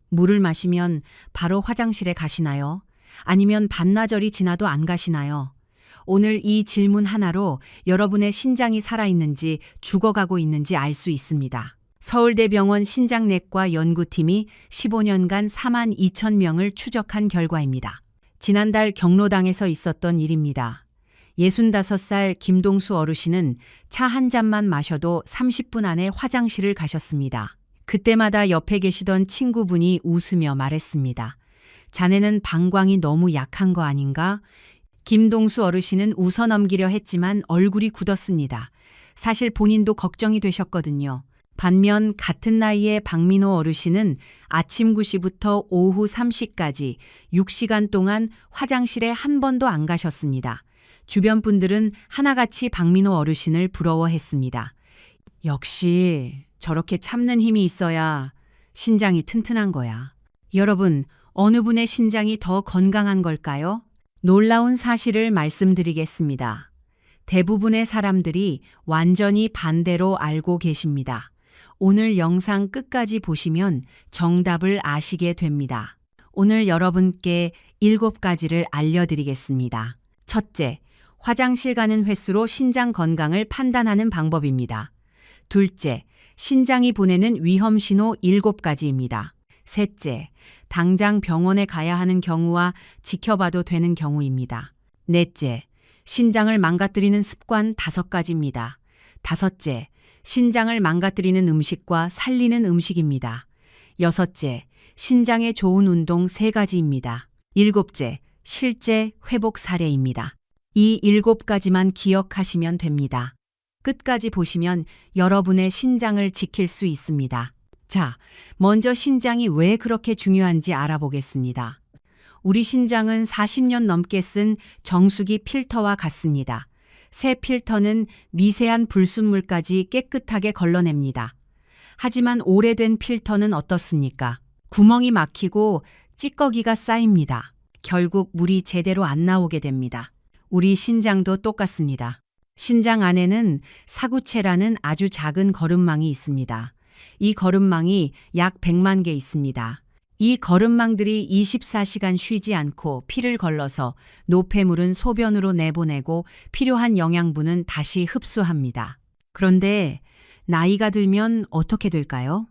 물을 마시면 바로 화장실에 가시나요? 아니면 반나절이 지나도 안 가시나요? 오늘 이 질문 하나로 여러분의 신장이 살아있는지 죽어가고 있는지 알 수 있습니다. 서울대병원 신장내과 연구팀이 15년간 4만 2천 명을 추적한 결과입니다. 지난달 경로당에서 있었던 일입니다. 65살 김동수 어르신은 차 한 잔만 마셔도 30분 안에 화장실을 가셨습니다. 그때마다 옆에 계시던 친구분이 웃으며 말했습니다. 자네는 방광이 너무 약한 거 아닌가? 김동수 어르신은 웃어넘기려 했지만 얼굴이 굳었습니다. 사실 본인도 걱정이 되셨거든요. 반면 같은 나이의 박민호 어르신은 아침 9시부터 오후 3시까지 6시간 동안 화장실에 한 번도 안 가셨습니다. 주변 분들은 하나같이 박민호 어르신을 부러워했습니다. 역시 저렇게 참는 힘이 있어야 신장이 튼튼한 거야. 여러분, 어느 분의 신장이 더 건강한 걸까요? 놀라운 사실을 말씀드리겠습니다. 대부분의 사람들이 완전히 반대로 알고 계십니다. 오늘 영상 끝까지 보시면 정답을 아시게 됩니다. 오늘 여러분께 7가지를 알려드리겠습니다. 첫째, 화장실 가는 횟수로 신장 건강을 판단하는 방법입니다. 둘째, 신장이 보내는 위험 신호 7가지입니다. 셋째, 당장 병원에 가야 하는 경우와 지켜봐도 되는 경우입니다. 넷째, 신장을 망가뜨리는 습관 5가지입니다. 다섯째, 신장을 망가뜨리는 음식과 살리는 음식입니다. 여섯째, 신장에 좋은 운동 3가지입니다. 일곱째, 실제 회복 사례입니다. 이 7가지만 기억하시면 됩니다. 끝까지 보시면 여러분의 신장을 지킬 수 있습니다. 자, 먼저 신장이 왜 그렇게 중요한지 알아보겠습니다. 우리 신장은 40년 넘게 쓴 정수기 필터와 같습니다. 새 필터는 미세한 불순물까지 깨끗하게 걸러냅니다. 하지만 오래된 필터는 어떻습니까? 구멍이 막히고 찌꺼기가 쌓입니다. 결국 물이 제대로 안 나오게 됩니다. 우리 신장도 똑같습니다. 신장 안에는 사구체라는 아주 작은 거름망이 있습니다. 이 거름망이 약 100만 개 있습니다. 이 거름망들이 24시간 쉬지 않고 피를 걸러서 노폐물은 소변으로 내보내고 필요한 영양분은 다시 흡수합니다. 그런데 나이가 들면 어떻게 될까요?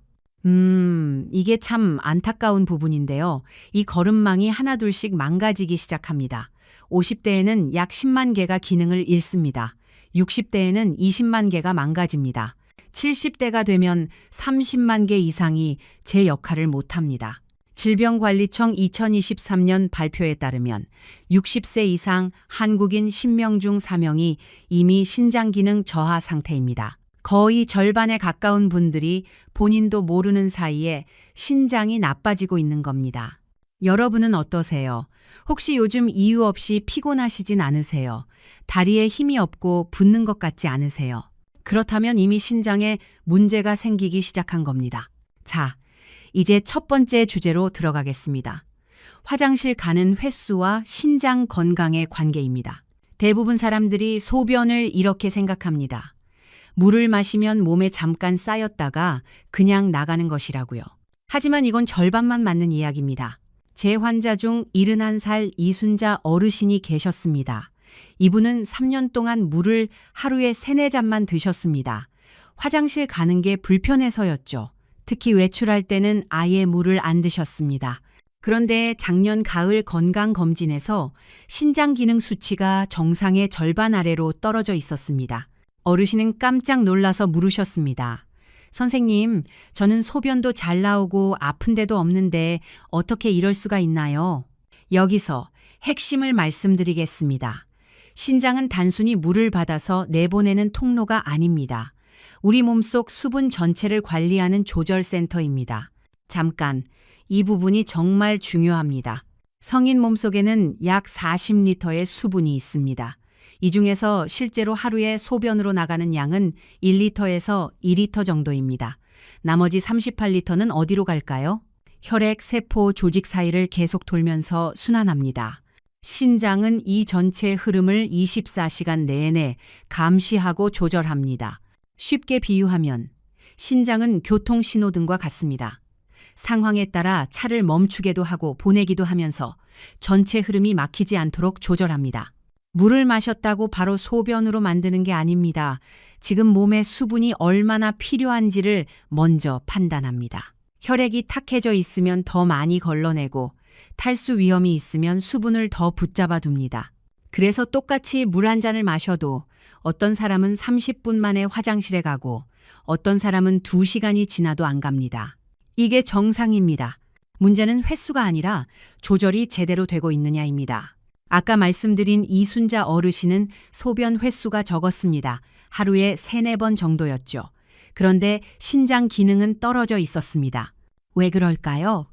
이게 참 안타까운 부분인데요. 이 거름망이 하나둘씩 망가지기 시작합니다. 50대에는 약 10만 개가 기능을 잃습니다. 60대에는 20만 개가 망가집니다. 70대가 되면 30만 개 이상이 제 역할을 못합니다. 질병관리청 2023년 발표에 따르면 60세 이상 한국인 10명 중 4명이 이미 신장기능 저하 상태입니다. 거의 절반에 가까운 분들이 본인도 모르는 사이에 신장이 나빠지고 있는 겁니다. 여러분은 어떠세요? 혹시 요즘 이유 없이 피곤하시진 않으세요? 다리에 힘이 없고 붓는 것 같지 않으세요? 그렇다면 이미 신장에 문제가 생기기 시작한 겁니다. 자, 이제 첫 번째 주제로 들어가겠습니다. 화장실 가는 횟수와 신장 건강의 관계입니다. 대부분 사람들이 소변을 이렇게 생각합니다. 물을 마시면 몸에 잠깐 쌓였다가 그냥 나가는 것이라고요. 하지만 이건 절반만 맞는 이야기입니다. 제 환자 중 71살 이순자 어르신이 계셨습니다. 이분은 3년 동안 물을 하루에 3-4잔만 드셨습니다. 화장실 가는 게 불편해서였죠. 특히 외출할 때는 아예 물을 안 드셨습니다. 그런데 작년 가을 건강검진에서 신장 기능 수치가 정상의 절반 아래로 떨어져 있었습니다. 어르신은 깜짝 놀라서 물으셨습니다. 선생님, 저는 소변도 잘 나오고 아픈 데도 없는데 어떻게 이럴 수가 있나요? 여기서 핵심을 말씀드리겠습니다. 신장은 단순히 물을 받아서 내보내는 통로가 아닙니다. 우리 몸속 수분 전체를 관리하는 조절센터입니다. 잠깐, 이 부분이 정말 중요합니다. 성인 몸속에는 약 40리터의 수분이 있습니다. 이 중에서 실제로 하루에 소변으로 나가는 양은 1리터에서 2리터 정도입니다. 나머지 38리터는 어디로 갈까요? 혈액, 세포, 조직 사이를 계속 돌면서 순환합니다. 신장은 이 전체 흐름을 24시간 내내 감시하고 조절합니다. 쉽게 비유하면 신장은 교통신호등과 같습니다. 상황에 따라 차를 멈추게도 하고 보내기도 하면서 전체 흐름이 막히지 않도록 조절합니다. 물을 마셨다고 바로 소변으로 만드는 게 아닙니다. 지금 몸에 수분이 얼마나 필요한지를 먼저 판단합니다. 혈액이 탁해져 있으면 더 많이 걸러내고 탈수 위험이 있으면 수분을 더 붙잡아 둡니다. 그래서 똑같이 물 한 잔을 마셔도 어떤 사람은 30분 만에 화장실에 가고 어떤 사람은 2시간이 지나도 안 갑니다. 이게 정상입니다. 문제는 횟수가 아니라 조절이 제대로 되고 있느냐입니다. 아까 말씀드린 이순자 어르신은 소변 횟수가 적었습니다. 하루에 3-4번 정도였죠. 그런데 신장 기능은 떨어져 있었습니다. 왜 그럴까요?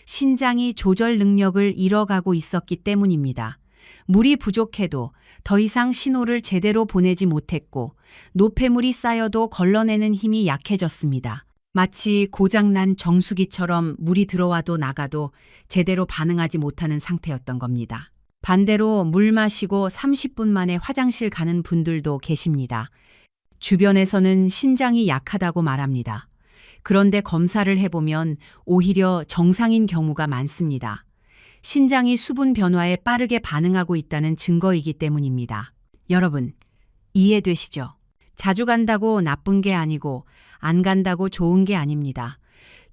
신장이 조절 능력을 잃어가고 있었기 때문입니다. 물이 부족해도 더 이상 신호를 제대로 보내지 못했고 노폐물이 쌓여도 걸러내는 힘이 약해졌습니다. 마치 고장난 정수기처럼 물이 들어와도 나가도 제대로 반응하지 못하는 상태였던 겁니다. 반대로 물 마시고 30분 만에 화장실 가는 분들도 계십니다. 주변에서는 신장이 약하다고 말합니다. 그런데 검사를 해보면 오히려 정상인 경우가 많습니다. 신장이 수분 변화에 빠르게 반응하고 있다는 증거이기 때문입니다. 여러분, 이해되시죠? 자주 간다고 나쁜 게 아니고 안 간다고 좋은 게 아닙니다.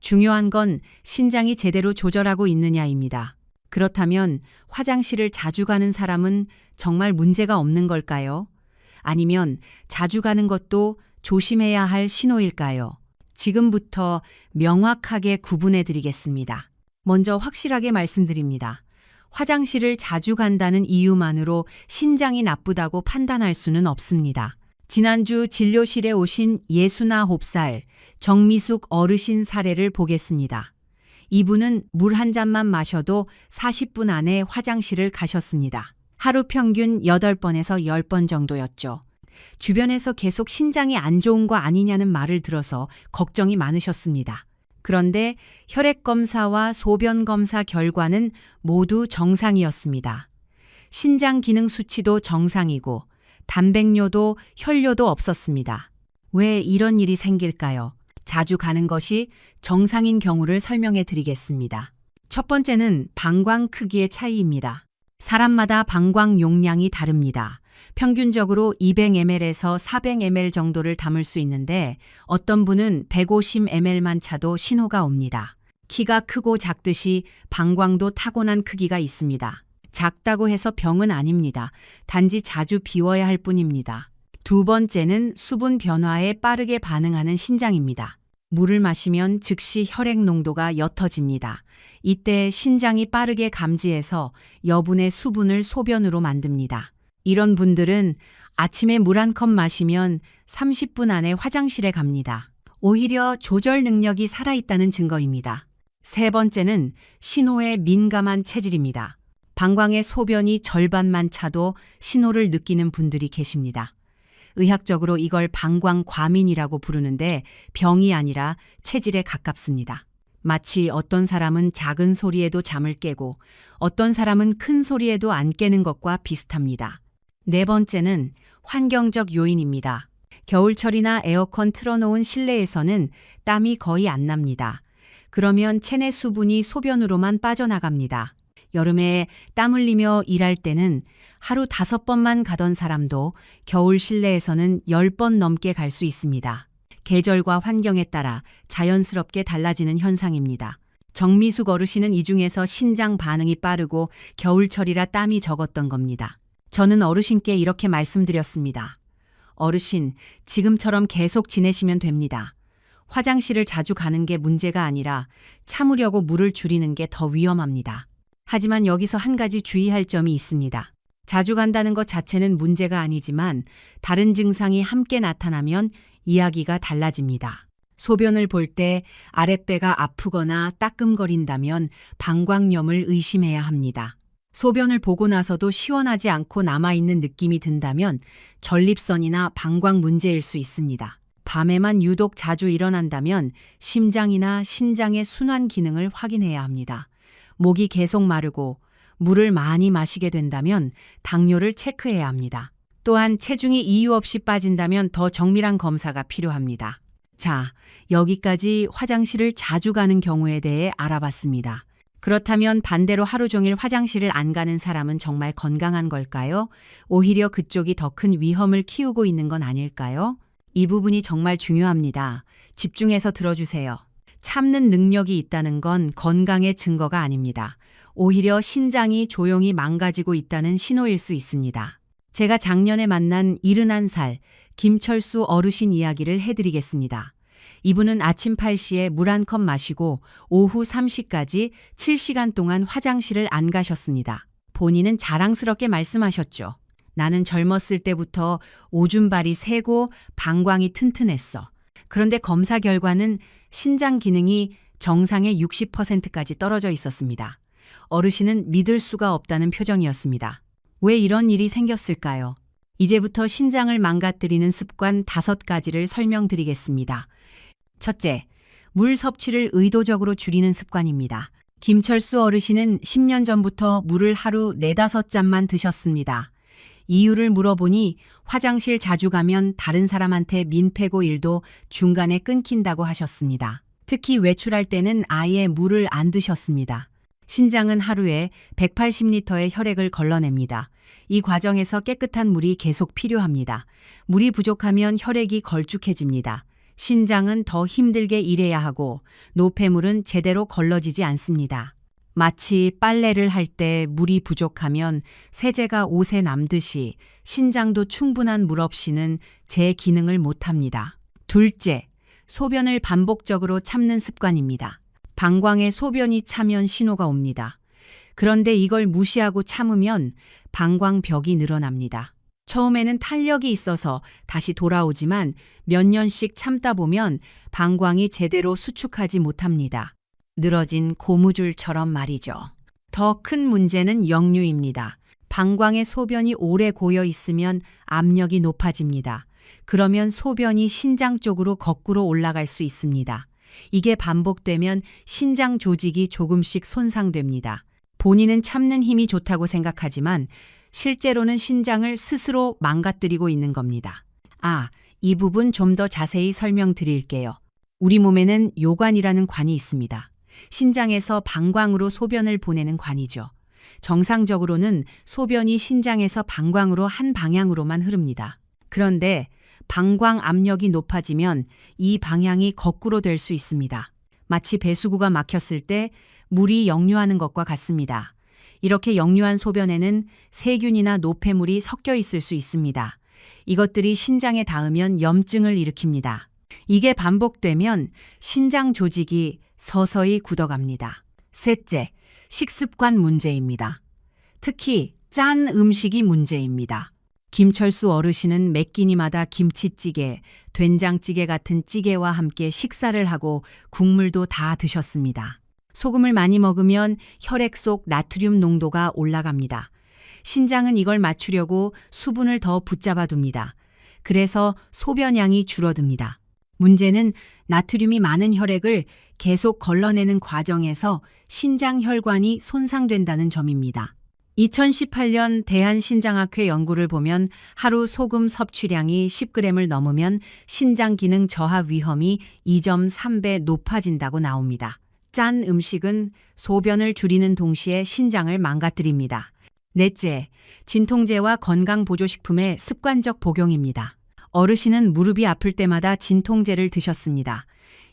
중요한 건 신장이 제대로 조절하고 있느냐입니다. 그렇다면 화장실을 자주 가는 사람은 정말 문제가 없는 걸까요? 아니면 자주 가는 것도 조심해야 할 신호일까요? 지금부터 명확하게 구분해 드리겠습니다. 먼저 확실하게 말씀드립니다. 화장실을 자주 간다는 이유만으로 신장이 나쁘다고 판단할 수는 없습니다. 지난주 진료실에 오신 69살 정미숙 어르신 사례를 보겠습니다. 이분은 물 한 잔만 마셔도 40분 안에 화장실을 가셨습니다. 하루 평균 8번에서 10번 정도였죠. 주변에서 계속 신장이 안 좋은 거 아니냐는 말을 들어서 걱정이 많으셨습니다. 그런데 혈액 검사와 소변 검사 결과는 모두 정상이었습니다. 신장 기능 수치도 정상이고 단백뇨도 혈뇨도 없었습니다. 왜 이런 일이 생길까요? 자주 가는 것이 정상인 경우를 설명해 드리겠습니다. 첫 번째는 방광 크기의 차이입니다. 사람마다 방광 용량이 다릅니다. 평균적으로 200ml에서 400ml 정도를 담을 수 있는데 어떤 분은 150ml만 차도 신호가 옵니다. 키가 크고 작듯이 방광도 타고난 크기가 있습니다. 작다고 해서 병은 아닙니다. 단지 자주 비워야 할 뿐입니다. 두 번째는 수분 변화에 빠르게 반응하는 신장입니다. 물을 마시면 즉시 혈액 농도가 옅어집니다. 이때 신장이 빠르게 감지해서 여분의 수분을 소변으로 만듭니다. 이런 분들은 아침에 물 한 컵 마시면 30분 안에 화장실에 갑니다. 오히려 조절 능력이 살아있다는 증거입니다. 세 번째는 신호에 민감한 체질입니다. 방광의 소변이 절반만 차도 신호를 느끼는 분들이 계십니다. 의학적으로 이걸 방광 과민이라고 부르는데 병이 아니라 체질에 가깝습니다. 마치 어떤 사람은 작은 소리에도 잠을 깨고 어떤 사람은 큰 소리에도 안 깨는 것과 비슷합니다. 네 번째는 환경적 요인입니다. 겨울철이나 에어컨 틀어놓은 실내에서는 땀이 거의 안 납니다. 그러면 체내 수분이 소변으로만 빠져나갑니다. 여름에 땀 흘리며 일할 때는 하루 5번만 가던 사람도 겨울 실내에서는 10번 넘게 갈 수 있습니다. 계절과 환경에 따라 자연스럽게 달라지는 현상입니다. 정미숙 어르신은 이 중에서 신장 반응이 빠르고 겨울철이라 땀이 적었던 겁니다. 저는 어르신께 이렇게 말씀드렸습니다. 어르신, 지금처럼 계속 지내시면 됩니다. 화장실을 자주 가는 게 문제가 아니라 참으려고 물을 줄이는 게 더 위험합니다. 하지만 여기서 한 가지 주의할 점이 있습니다. 자주 간다는 것 자체는 문제가 아니지만 다른 증상이 함께 나타나면 이야기가 달라집니다. 소변을 볼 때 아랫배가 아프거나 따끔거린다면 방광염을 의심해야 합니다. 소변을 보고 나서도 시원하지 않고 남아있는 느낌이 든다면 전립선이나 방광 문제일 수 있습니다. 밤에만 유독 자주 일어난다면 심장이나 신장의 순환 기능을 확인해야 합니다. 목이 계속 마르고 물을 많이 마시게 된다면 당뇨를 체크해야 합니다. 또한 체중이 이유 없이 빠진다면 더 정밀한 검사가 필요합니다. 자, 여기까지 화장실을 자주 가는 경우에 대해 알아봤습니다. 그렇다면 반대로 하루 종일 화장실을 안 가는 사람은 정말 건강한 걸까요? 오히려 그쪽이 더 큰 위험을 키우고 있는 건 아닐까요? 이 부분이 정말 중요합니다. 집중해서 들어주세요. 참는 능력이 있다는 건 건강의 증거가 아닙니다. 오히려 신장이 조용히 망가지고 있다는 신호일 수 있습니다. 제가 작년에 만난 71살 김철수 어르신 이야기를 해드리겠습니다. 이분은 아침 8시에 물 한 컵 마시고 오후 3시까지 7시간 동안 화장실을 안 가셨습니다. 본인은 자랑스럽게 말씀하셨죠. 나는 젊었을 때부터 오줌발이 세고 방광이 튼튼했어. 그런데 검사 결과는 신장 기능이 정상의 60%까지 떨어져 있었습니다. 어르신은 믿을 수가 없다는 표정이었습니다. 왜 이런 일이 생겼을까요? 이제부터 신장을 망가뜨리는 습관 5가지를 설명드리겠습니다. 첫째, 물 섭취를 의도적으로 줄이는 습관입니다. 김철수 어르신은 10년 전부터 물을 하루 4-5잔만 드셨습니다. 이유를 물어보니 화장실 자주 가면 다른 사람한테 민폐고 일도 중간에 끊긴다고 하셨습니다. 특히 외출할 때는 아예 물을 안 드셨습니다. 신장은 하루에 180리터의 혈액을 걸러냅니다. 이 과정에서 깨끗한 물이 계속 필요합니다. 물이 부족하면 혈액이 걸쭉해집니다. 신장은 더 힘들게 일해야 하고 노폐물은 제대로 걸러지지 않습니다. 마치 빨래를 할 때 물이 부족하면 세제가 옷에 남듯이 신장도 충분한 물 없이는 제 기능을 못합니다. 둘째, 소변을 반복적으로 참는 습관입니다. 방광에 소변이 차면 신호가 옵니다. 그런데 이걸 무시하고 참으면 방광벽이 늘어납니다. 처음에는 탄력이 있어서 다시 돌아오지만 몇 년씩 참다 보면 방광이 제대로 수축하지 못합니다. 늘어진 고무줄처럼 말이죠. 더 큰 문제는 역류입니다. 방광에 소변이 오래 고여 있으면 압력이 높아집니다. 그러면 소변이 신장 쪽으로 거꾸로 올라갈 수 있습니다. 이게 반복되면 신장 조직이 조금씩 손상됩니다. 본인은 참는 힘이 좋다고 생각하지만 실제로는 신장을 스스로 망가뜨리고 있는 겁니다. 이 부분 좀 더 자세히 설명드릴게요. 우리 몸에는 요관이라는 관이 있습니다. 신장에서 방광으로 소변을 보내는 관이죠. 정상적으로는 소변이 신장에서 방광으로 한 방향으로만 흐릅니다. 그런데 방광 압력이 높아지면 이 방향이 거꾸로 될 수 있습니다. 마치 배수구가 막혔을 때 물이 역류하는 것과 같습니다. 이렇게 역류한 소변에는 세균이나 노폐물이 섞여 있을 수 있습니다. 이것들이 신장에 닿으면 염증을 일으킵니다. 이게 반복되면 신장 조직이 서서히 굳어갑니다. 셋째, 식습관 문제입니다. 특히 짠 음식이 문제입니다. 김철수 어르신은 매 끼니마다 김치찌개, 된장찌개 같은 찌개와 함께 식사를 하고 국물도 다 드셨습니다. 소금을 많이 먹으면 혈액 속 나트륨 농도가 올라갑니다. 신장은 이걸 맞추려고 수분을 더 붙잡아 둡니다. 그래서 소변량이 줄어듭니다. 문제는 나트륨이 많은 혈액을 계속 걸러내는 과정에서 신장 혈관이 손상된다는 점입니다. 2018년 대한신장학회 연구를 보면 하루 소금 섭취량이 10g을 넘으면 신장 기능 저하 위험이 2.3배 높아진다고 나옵니다. 짠 음식은 소변을 줄이는 동시에 신장을 망가뜨립니다. 넷째, 진통제와 건강보조식품의 습관적 복용입니다. 어르신은 무릎이 아플 때마다 진통제를 드셨습니다.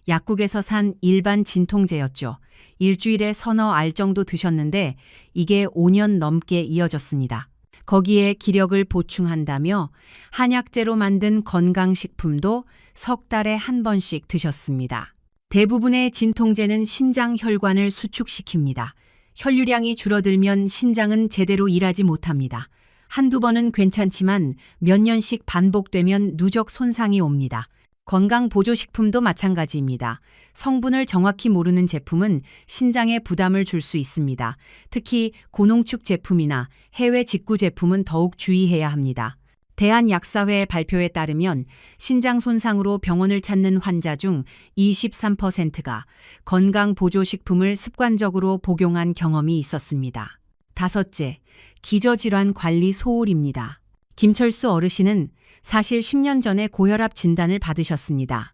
약국에서 산 일반 진통제였죠. 일주일에 서너 알 정도 드셨는데 이게 5년 넘게 이어졌습니다. 거기에 기력을 보충한다며 한약재로 만든 건강식품도 석 달에 한 번씩 드셨습니다. 대부분의 진통제는 신장 혈관을 수축시킵니다. 혈류량이 줄어들면 신장은 제대로 일하지 못합니다. 한두 번은 괜찮지만 몇 년씩 반복되면 누적 손상이 옵니다. 건강보조식품도 마찬가지입니다. 성분을 정확히 모르는 제품은 신장에 부담을 줄 수 있습니다. 특히 고농축 제품이나 해외 직구 제품은 더욱 주의해야 합니다. 대한약사회 발표에 따르면 신장 손상으로 병원을 찾는 환자 중 23%가 건강보조식품을 습관적으로 복용한 경험이 있었습니다. 다섯째, 기저질환 관리 소홀입니다. 김철수 어르신은 사실 10년 전에 고혈압 진단을 받으셨습니다.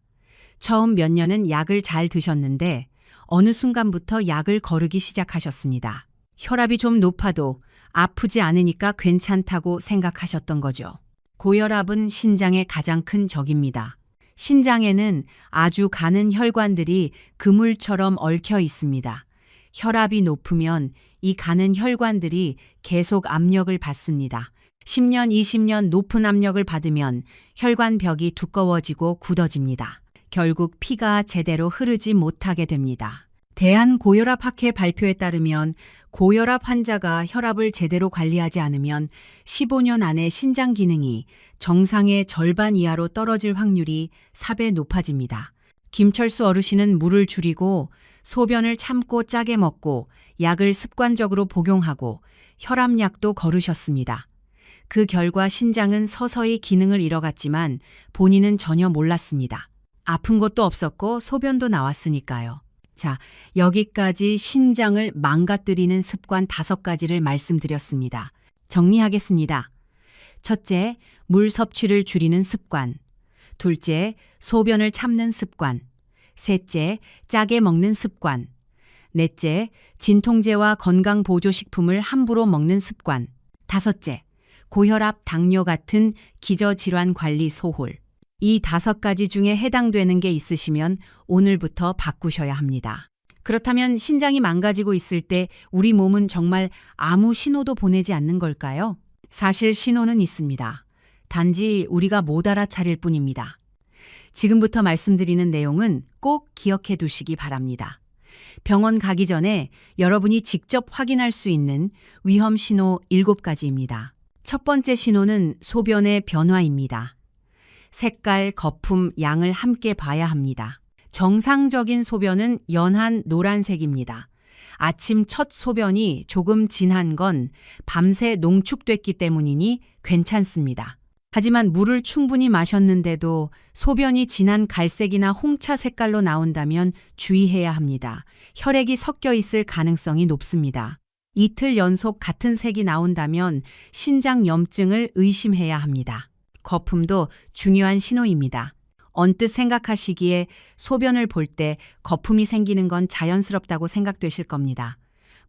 처음 몇 년은 약을 잘 드셨는데 어느 순간부터 약을 거르기 시작하셨습니다. 혈압이 좀 높아도 아프지 않으니까 괜찮다고 생각하셨던 거죠. 고혈압은 신장의 가장 큰 적입니다. 신장에는 아주 가는 혈관들이 그물처럼 얽혀 있습니다. 혈압이 높으면 이 가는 혈관들이 계속 압력을 받습니다. 10년, 20년 높은 압력을 받으면 혈관벽이 두꺼워지고 굳어집니다. 결국 피가 제대로 흐르지 못하게 됩니다. 대한고혈압학회 발표에 따르면 고혈압 환자가 혈압을 제대로 관리하지 않으면 15년 안에 신장 기능이 정상의 절반 이하로 떨어질 확률이 4배 높아집니다. 김철수 어르신은 물을 줄이고 소변을 참고 짜게 먹고 약을 습관적으로 복용하고 혈압약도 거르셨습니다. 그 결과 신장은 서서히 기능을 잃어갔지만 본인은 전혀 몰랐습니다. 아픈 것도 없었고 소변도 나왔으니까요. 자, 여기까지 신장을 망가뜨리는 습관 5가지를 말씀드렸습니다. 정리하겠습니다. 첫째, 물 섭취를 줄이는 습관. 둘째, 소변을 참는 습관. 셋째, 짜게 먹는 습관. 넷째, 진통제와 건강보조식품을 함부로 먹는 습관. 다섯째, 고혈압, 당뇨 같은 기저질환 관리 소홀. 이 5가지 중에 해당되는 게 있으시면 오늘부터 바꾸셔야 합니다. 그렇다면 신장이 망가지고 있을 때 우리 몸은 정말 아무 신호도 보내지 않는 걸까요? 사실 신호는 있습니다. 단지 우리가 못 알아차릴 뿐입니다. 지금부터 말씀드리는 내용은 꼭 기억해 두시기 바랍니다. 병원 가기 전에 여러분이 직접 확인할 수 있는 위험 신호 7가지입니다. 첫 번째 신호는 소변의 변화입니다. 색깔, 거품, 양을 함께 봐야 합니다. 정상적인 소변은 연한 노란색입니다. 아침 첫 소변이 조금 진한 건 밤새 농축됐기 때문이니 괜찮습니다. 하지만 물을 충분히 마셨는데도 소변이 진한 갈색이나 홍차 색깔로 나온다면 주의해야 합니다. 혈액이 섞여 있을 가능성이 높습니다. 이틀 연속 같은 색이 나온다면 신장염증을 의심해야 합니다. 거품도 중요한 신호입니다. 언뜻 생각하시기에 소변을 볼 때 거품이 생기는 건 자연스럽다고 생각되실 겁니다.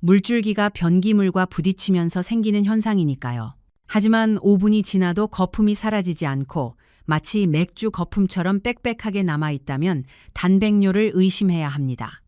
물줄기가 변기물과 부딪히면서 생기는 현상이니까요. 하지만 5분이 지나도 거품이 사라지지 않고 마치 맥주 거품처럼 빽빽하게 남아있다면 단백뇨를 의심해야 합니다.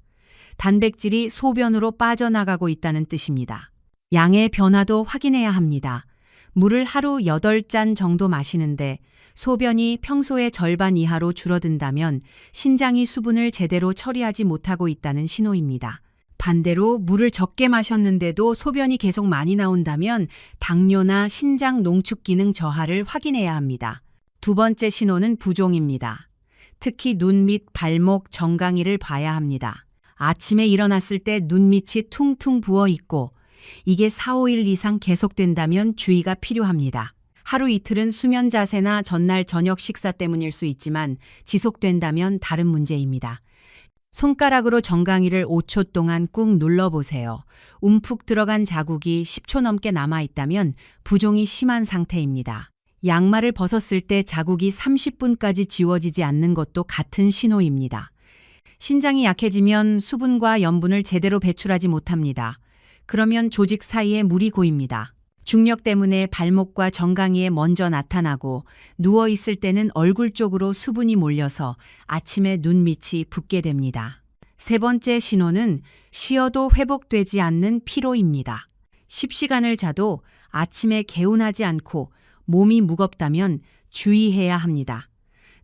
단백질이 소변으로 빠져나가고 있다는 뜻입니다. 양의 변화도 확인해야 합니다. 물을 하루 8잔 정도 마시는데 소변이 평소의 절반 이하로 줄어든다면 신장이 수분을 제대로 처리하지 못하고 있다는 신호입니다. 반대로 물을 적게 마셨는데도 소변이 계속 많이 나온다면 당뇨나 신장 농축 기능 저하를 확인해야 합니다. 두 번째 신호는 부종입니다. 특히 눈 밑, 발목, 정강이를 봐야 합니다. 아침에 일어났을 때 눈 밑이 퉁퉁 부어 있고 이게 4, 5일 이상 계속된다면 주의가 필요합니다. 하루 이틀은 수면 자세나 전날 저녁 식사 때문일 수 있지만 지속된다면 다른 문제입니다. 손가락으로 정강이를 5초 동안 꾹 눌러보세요. 움푹 들어간 자국이 10초 넘게 남아있다면 부종이 심한 상태입니다. 양말을 벗었을 때 자국이 30분까지 지워지지 않는 것도 같은 신호입니다. 신장이 약해지면 수분과 염분을 제대로 배출하지 못합니다. 그러면 조직 사이에 물이 고입니다. 중력 때문에 발목과 정강이에 먼저 나타나고 누워있을 때는 얼굴 쪽으로 수분이 몰려서 아침에 눈 밑이 붓게 됩니다. 세 번째 신호는 쉬어도 회복되지 않는 피로입니다. 10시간을 자도 아침에 개운하지 않고 몸이 무겁다면 주의해야 합니다.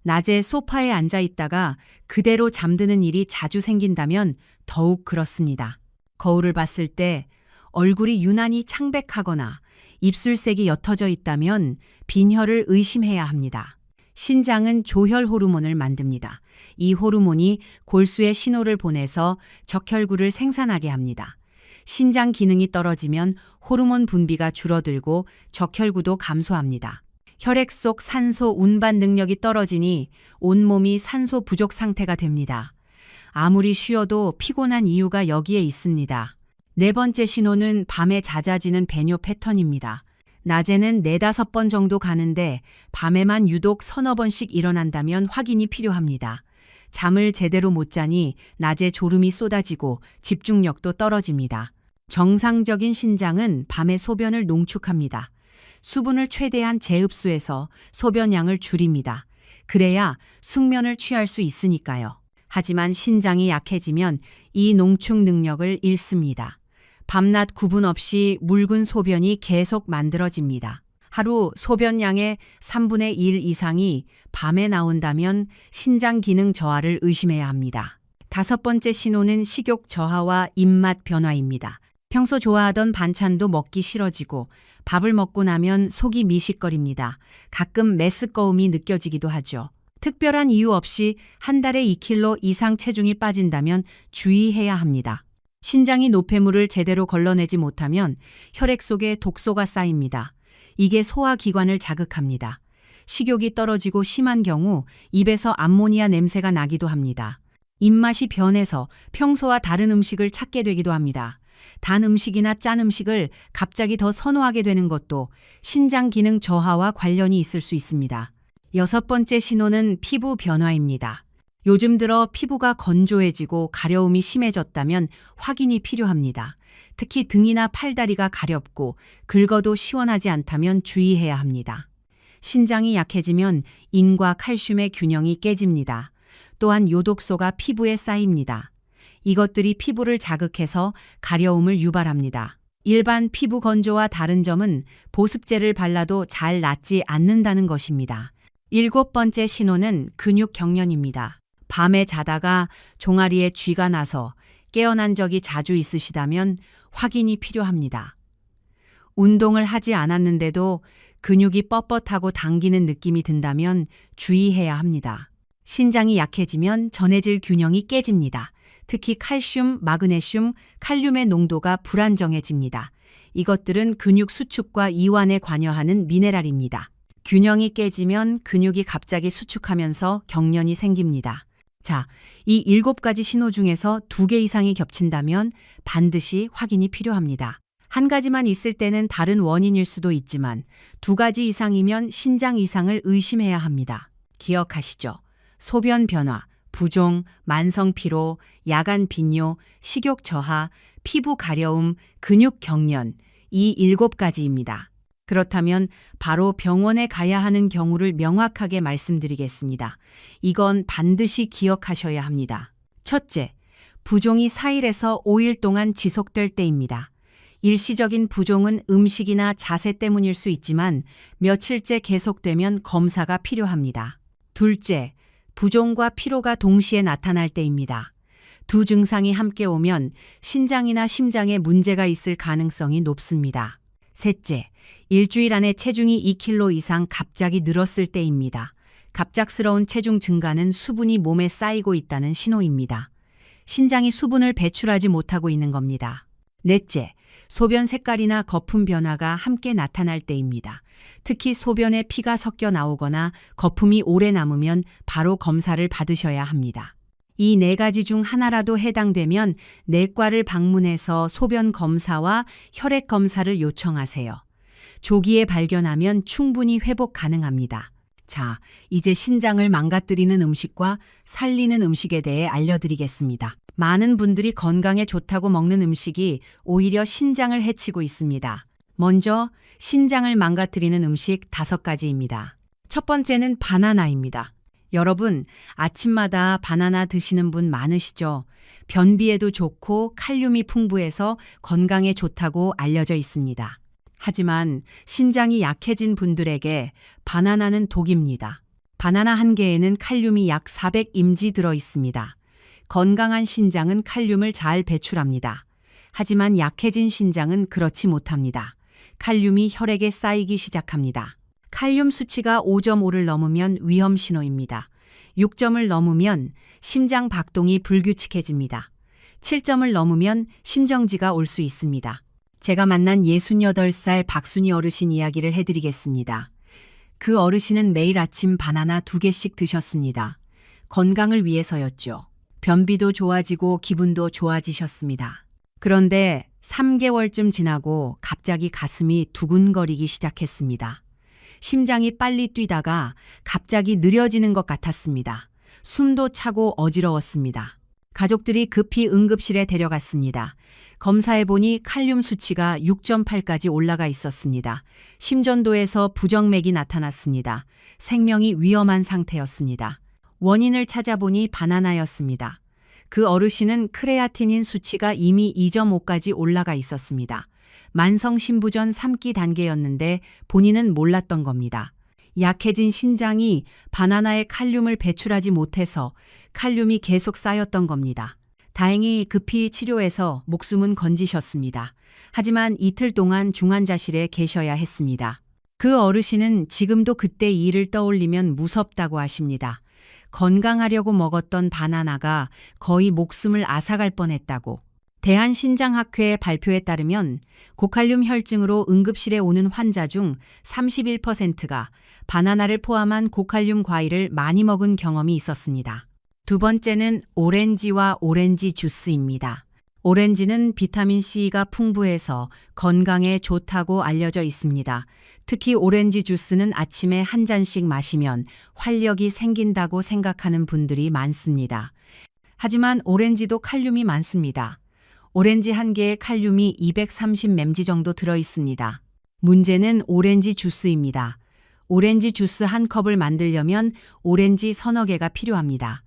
낮에 소파에 앉아 있다가 그대로 잠드는 일이 자주 생긴다면 더욱 그렇습니다. 거울을 봤을 때 얼굴이 유난히 창백하거나 입술색이 옅어져 있다면 빈혈을 의심해야 합니다. 신장은 조혈 호르몬을 만듭니다. 이 호르몬이 골수에 신호를 보내서 적혈구를 생산하게 합니다. 신장 기능이 떨어지면 호르몬 분비가 줄어들고 적혈구도 감소합니다. 혈액 속 산소 운반 능력이 떨어지니 온몸이 산소 부족 상태가 됩니다. 아무리 쉬어도 피곤한 이유가 여기에 있습니다. 네 번째 신호는 밤에 잦아지는 배뇨 패턴입니다. 낮에는 4-5번 정도 가는데 밤에만 유독 서너 번씩 일어난다면 확인이 필요합니다. 잠을 제대로 못 자니 낮에 졸음이 쏟아지고 집중력도 떨어집니다. 정상적인 신장은 밤에 소변을 농축합니다. 수분을 최대한 재흡수해서 소변량을 줄입니다. 그래야 숙면을 취할 수 있으니까요. 하지만 신장이 약해지면 이 농축 능력을 잃습니다. 밤낮 구분 없이 묽은 소변이 계속 만들어집니다. 하루 소변량의 3분의 1 이상이 밤에 나온다면 신장 기능 저하를 의심해야 합니다. 5번째 신호는 식욕 저하와 입맛 변화입니다. 평소 좋아하던 반찬도 먹기 싫어지고 밥을 먹고 나면 속이 미식거립니다. 가끔 메스꺼움이 느껴지기도 하죠. 특별한 이유 없이 한 달에 2kg 이상 체중이 빠진다면 주의해야 합니다. 신장이 노폐물을 제대로 걸러내지 못하면 혈액 속에 독소가 쌓입니다. 이게 소화기관을 자극합니다. 식욕이 떨어지고 심한 경우 입에서 암모니아 냄새가 나기도 합니다. 입맛이 변해서 평소와 다른 음식을 찾게 되기도 합니다. 단 음식이나 짠 음식을 갑자기 더 선호하게 되는 것도 신장 기능 저하와 관련이 있을 수 있습니다. 6번째 신호는 피부 변화입니다. 요즘 들어 피부가 건조해지고 가려움이 심해졌다면 확인이 필요합니다. 특히 등이나 팔다리가 가렵고 긁어도 시원하지 않다면 주의해야 합니다. 신장이 약해지면 인과 칼슘의 균형이 깨집니다. 또한 요독소가 피부에 쌓입니다. 이것들이 피부를 자극해서 가려움을 유발합니다. 일반 피부 건조와 다른 점은 보습제를 발라도 잘 낫지 않는다는 것입니다. 7번째 신호는 근육 경련입니다. 밤에 자다가 종아리에 쥐가 나서 깨어난 적이 자주 있으시다면 확인이 필요합니다. 운동을 하지 않았는데도 근육이 뻣뻣하고 당기는 느낌이 든다면 주의해야 합니다. 신장이 약해지면 전해질 균형이 깨집니다. 특히 칼슘, 마그네슘, 칼륨의 농도가 불안정해집니다. 이것들은 근육 수축과 이완에 관여하는 미네랄입니다. 균형이 깨지면 근육이 갑자기 수축하면서 경련이 생깁니다. 자, 이 7가지 신호 중에서 2개 이상이 겹친다면 반드시 확인이 필요합니다. 한 가지만 있을 때는 다른 원인일 수도 있지만 2가지 이상이면 신장 이상을 의심해야 합니다. 기억하시죠? 소변 변화, 부종, 만성 피로, 야간 빈뇨, 식욕 저하, 피부 가려움, 근육 경련, 이 7가지입니다. 그렇다면 바로 병원에 가야 하는 경우를 명확하게 말씀드리겠습니다. 이건 반드시 기억하셔야 합니다. 첫째, 부종이 4일에서 5일 동안 지속될 때입니다. 일시적인 부종은 음식이나 자세 때문일 수 있지만 며칠째 계속되면 검사가 필요합니다. 둘째, 부종과 피로가 동시에 나타날 때입니다. 두 증상이 함께 오면 신장이나 심장에 문제가 있을 가능성이 높습니다. 셋째, 일주일 안에 체중이 2kg 이상 갑자기 늘었을 때입니다. 갑작스러운 체중 증가는 수분이 몸에 쌓이고 있다는 신호입니다. 신장이 수분을 배출하지 못하고 있는 겁니다. 넷째, 소변 색깔이나 거품 변화가 함께 나타날 때입니다. 특히 소변에 피가 섞여 나오거나 거품이 오래 남으면 바로 검사를 받으셔야 합니다. 이 4가지 중 하나라도 해당되면 내과를 방문해서 소변 검사와 혈액 검사를 요청하세요. 조기에 발견하면 충분히 회복 가능합니다. 자, 이제 신장을 망가뜨리는 음식과 살리는 음식에 대해 알려드리겠습니다. 많은 분들이 건강에 좋다고 먹는 음식이 오히려 신장을 해치고 있습니다. 먼저 신장을 망가뜨리는 음식 5가지입니다. 첫 번째는 바나나입니다. 여러분, 아침마다 바나나 드시는 분 많으시죠? 변비에도 좋고 칼륨이 풍부해서 건강에 좋다고 알려져 있습니다. 하지만 신장이 약해진 분들에게 바나나는 독입니다. 바나나 한 개에는 칼륨이 약 400mg 들어 있습니다. 건강한 신장은 칼륨을 잘 배출합니다. 하지만 약해진 신장은 그렇지 못합니다. 칼륨이 혈액에 쌓이기 시작합니다. 칼륨 수치가 5.5를 넘으면 위험 신호입니다. 6점을 넘으면 심장 박동이 불규칙해집니다. 7점을 넘으면 심정지가 올 수 있습니다. 제가 만난 68살 박순희 어르신 이야기를 해드리겠습니다. 그 어르신은 매일 아침 바나나 2개씩 드셨습니다. 건강을 위해서였죠. 변비도 좋아지고 기분도 좋아지셨습니다. 그런데 3개월쯤 지나고 갑자기 가슴이 두근거리기 시작했습니다. 심장이 빨리 뛰다가 갑자기 느려지는 것 같았습니다. 숨도 차고 어지러웠습니다. 가족들이 급히 응급실에 데려갔습니다. 검사해보니 칼륨 수치가 6.8까지 올라가 있었습니다. 심전도에서 부정맥이 나타났습니다. 생명이 위험한 상태였습니다. 원인을 찾아보니 바나나였습니다. 그 어르신은 크레아티닌 수치가 이미 2.5까지 올라가 있었습니다. 만성 신부전 3기 단계였는데 본인은 몰랐던 겁니다. 약해진 신장이 바나나의 칼륨을 배출하지 못해서 칼륨이 계속 쌓였던 겁니다. 다행히 급히 치료해서 목숨은 건지셨습니다. 하지만 이틀 동안 중환자실에 계셔야 했습니다. 그 어르신은 지금도 그때 일을 떠올리면 무섭다고 하십니다. 건강하려고 먹었던 바나나가 거의 목숨을 앗아갈 뻔했다고. 대한신장학회 발표에 따르면 고칼륨 혈증으로 응급실에 오는 환자 중 31%가 바나나를 포함한 고칼륨 과일을 많이 먹은 경험이 있었습니다. 두 번째는 오렌지와 오렌지 주스입니다. 오렌지는 비타민C가 풍부해서 건강에 좋다고 알려져 있습니다. 특히 오렌지 주스는 아침에 한 잔씩 마시면 활력이 생긴다고 생각하는 분들이 많습니다. 하지만 오렌지도 칼륨이 많습니다. 오렌지 한 개에 칼륨이 230mg 정도 들어 있습니다. 문제는 오렌지 주스입니다. 오렌지 주스 한 컵을 만들려면 오렌지 서너 개가 필요합니다.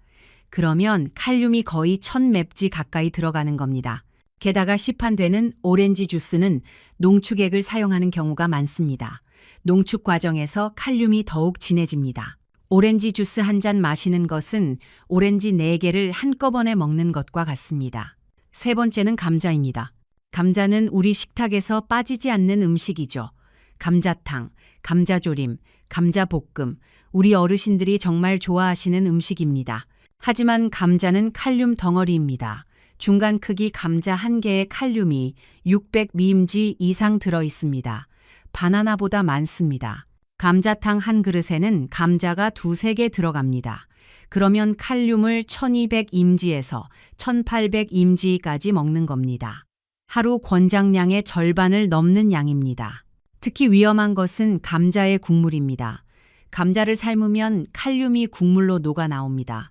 그러면 칼륨이 거의 1000mg 가까이 들어가는 겁니다. 게다가 시판되는 오렌지 주스는 농축액을 사용하는 경우가 많습니다. 농축 과정에서 칼륨이 더욱 진해집니다. 오렌지 주스 한 잔 마시는 것은 오렌지 4개를 한꺼번에 먹는 것과 같습니다. 세 번째는 감자입니다. 감자는 우리 식탁에서 빠지지 않는 음식이죠. 감자탕, 감자조림, 감자볶음, 우리 어르신들이 정말 좋아하시는 음식입니다. 하지만 감자는 칼륨 덩어리입니다. 중간 크기 감자 한 개에 칼륨이 600mg 이상 들어 있습니다. 바나나보다 많습니다. 감자탕 한 그릇에는 감자가 2~3개 들어갑니다. 그러면 칼륨을 1200mg에서 1800mg까지 먹는 겁니다. 하루 권장량의 절반을 넘는 양입니다. 특히 위험한 것은 감자의 국물입니다. 감자를 삶으면 칼륨이 국물로 녹아 나옵니다.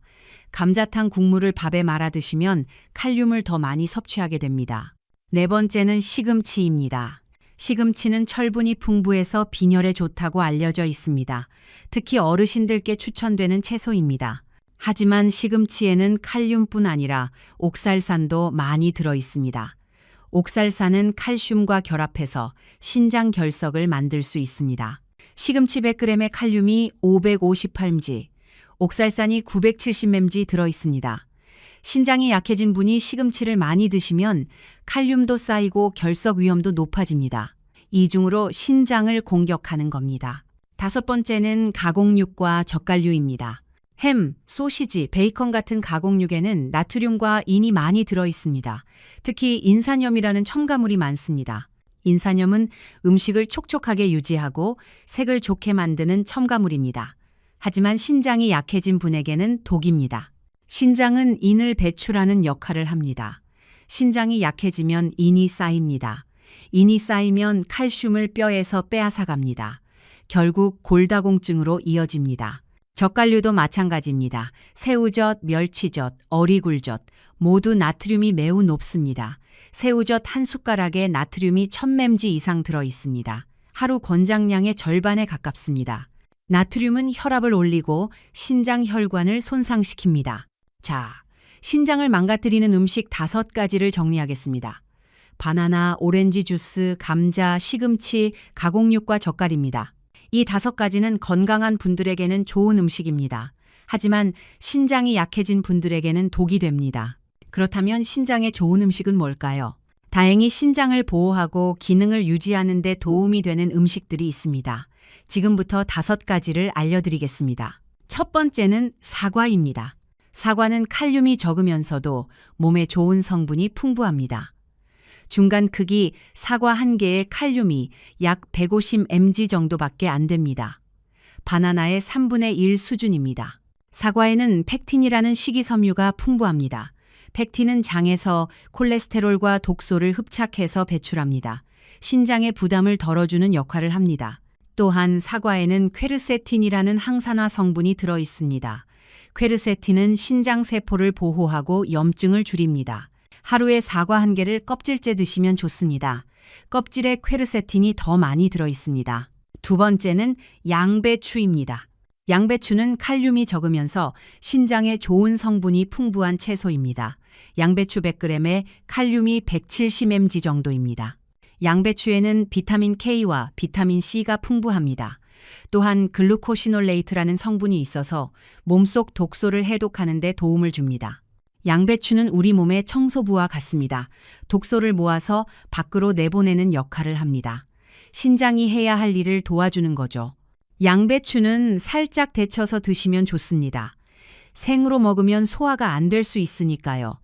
감자탕 국물을 밥에 말아 드시면 칼륨을 더 많이 섭취하게 됩니다. 네 번째는 시금치입니다. 시금치는 철분이 풍부해서 빈혈에 좋다고 알려져 있습니다. 특히 어르신들께 추천되는 채소입니다. 하지만 시금치에는 칼륨뿐 아니라 옥살산도 많이 들어 있습니다. 옥살산은 칼슘과 결합해서 신장 결석을 만들 수 있습니다. 시금치 100g의 칼륨이 558mg, 옥살산이 970mg 들어 있습니다. 신장이 약해진 분이 시금치를 많이 드시면 칼륨도 쌓이고 결석 위험도 높아집니다. 이중으로 신장을 공격하는 겁니다. 다섯 번째는 가공육과 젓갈류입니다. 햄, 소시지, 베이컨 같은 가공육에는 나트륨과 인이 많이 들어 있습니다. 특히 인산염이라는 첨가물이 많습니다. 인산염은 음식을 촉촉하게 유지하고 색을 좋게 만드는 첨가물입니다. 하지만 신장이 약해진 분에게는 독입니다. 신장은 인을 배출하는 역할을 합니다. 신장이 약해지면 인이 쌓입니다. 인이 쌓이면 칼슘을 뼈에서 빼앗아갑니다. 결국 골다공증으로 이어집니다. 젓갈류도 마찬가지입니다. 새우젓, 멸치젓, 어리굴젓 모두 나트륨이 매우 높습니다. 새우젓 한 숟가락에 나트륨이 1000mg 이상 들어 있습니다. 하루 권장량의 절반에 가깝습니다. 나트륨은 혈압을 올리고 신장 혈관을 손상시킵니다. 자, 신장을 망가뜨리는 음식 5가지를 정리하겠습니다. 바나나, 오렌지 주스, 감자, 시금치, 가공육과 젓갈입니다. 이 5가지는 건강한 분들에게는 좋은 음식입니다. 하지만 신장이 약해진 분들에게는 독이 됩니다. 그렇다면 신장에 좋은 음식은 뭘까요? 다행히 신장을 보호하고 기능을 유지하는 데 도움이 되는 음식들이 있습니다. 지금부터 5가지를 알려드리겠습니다. 첫 번째는 사과입니다. 사과는 칼륨이 적으면서도 몸에 좋은 성분이 풍부합니다. 중간 크기 사과 한 개의 칼륨이 약 150mg 정도밖에 안 됩니다. 바나나의 3분의 1 수준입니다. 사과에는 펙틴이라는 식이섬유가 풍부합니다. 펙틴은 장에서 콜레스테롤과 독소를 흡착해서 배출합니다. 신장의 부담을 덜어주는 역할을 합니다. 또한 사과에는 퀘르세틴이라는 항산화 성분이 들어 있습니다. 퀘르세틴은 신장 세포를 보호하고 염증을 줄입니다. 하루에 사과 한 개를 껍질째 드시면 좋습니다. 껍질에 퀘르세틴이 더 많이 들어 있습니다. 두 번째는 양배추입니다. 양배추는 칼륨이 적으면서 신장에 좋은 성분이 풍부한 채소입니다. 양배추 100g에 칼륨이 170mg 정도입니다. 양배추에는 비타민 K와 비타민 C가 풍부합니다. 또한 글루코시놀레이트라는 성분이 있어서 몸속 독소를 해독하는 데 도움을 줍니다. 양배추는 우리 몸의 청소부와 같습니다. 독소를 모아서 밖으로 내보내는 역할을 합니다. 신장이 해야 할 일을 도와주는 거죠. 양배추는 살짝 데쳐서 드시면 좋습니다. 생으로 먹으면 소화가 안 될 수 있으니까요.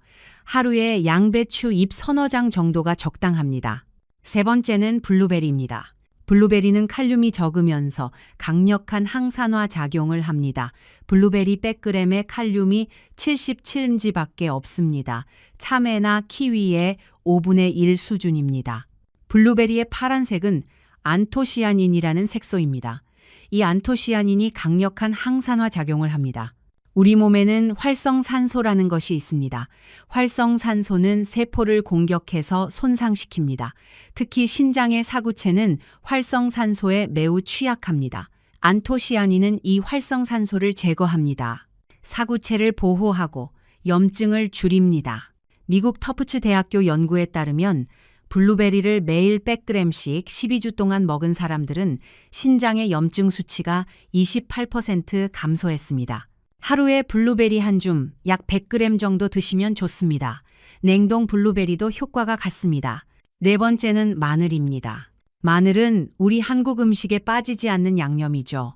하루에 양배추 잎 서너 장 정도가 적당합니다. 세 번째는 블루베리입니다. 블루베리는 칼륨이 적으면서 강력한 항산화 작용을 합니다. 블루베리 100g에 칼륨이 77mg밖에 없습니다. 참외나 키위의 5분의 1 수준입니다. 블루베리의 파란색은 안토시아닌이라는 색소입니다. 이 안토시아닌이 강력한 항산화 작용을 합니다. 우리 몸에는 활성산소라는 것이 있습니다. 활성산소는 세포를 공격해서 손상시킵니다. 특히 신장의 사구체는 활성산소에 매우 취약합니다. 안토시아닌은 이 활성산소를 제거합니다. 사구체를 보호하고 염증을 줄입니다. 미국 터프츠 대학교 연구에 따르면 블루베리를 매일 100g씩 12주 동안 먹은 사람들은 신장의 염증 수치가 28% 감소했습니다. 하루에 블루베리 한 줌, 약 100g 정도 드시면 좋습니다. 냉동 블루베리도 효과가 같습니다. 네 번째는 마늘입니다. 마늘은 우리 한국 음식에 빠지지 않는 양념이죠.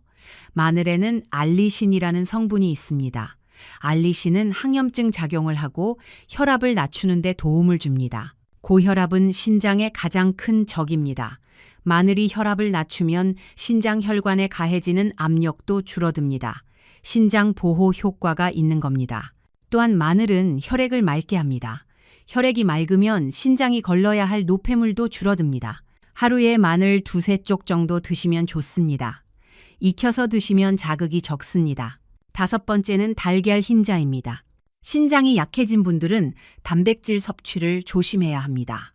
마늘에는 알리신이라는 성분이 있습니다. 알리신은 항염증 작용을 하고 혈압을 낮추는 데 도움을 줍니다. 고혈압은 신장의 가장 큰 적입니다. 마늘이 혈압을 낮추면 신장 혈관에 가해지는 압력도 줄어듭니다. 신장 보호 효과가 있는 겁니다. 또한 마늘은 혈액을 맑게 합니다. 혈액이 맑으면 신장이 걸러야 할 노폐물도 줄어듭니다. 하루에 마늘 2-3쪽 정도 드시면 좋습니다. 익혀서 드시면 자극이 적습니다. 다섯 번째는 달걀 흰자입니다. 신장이 약해진 분들은 단백질 섭취를 조심해야 합니다.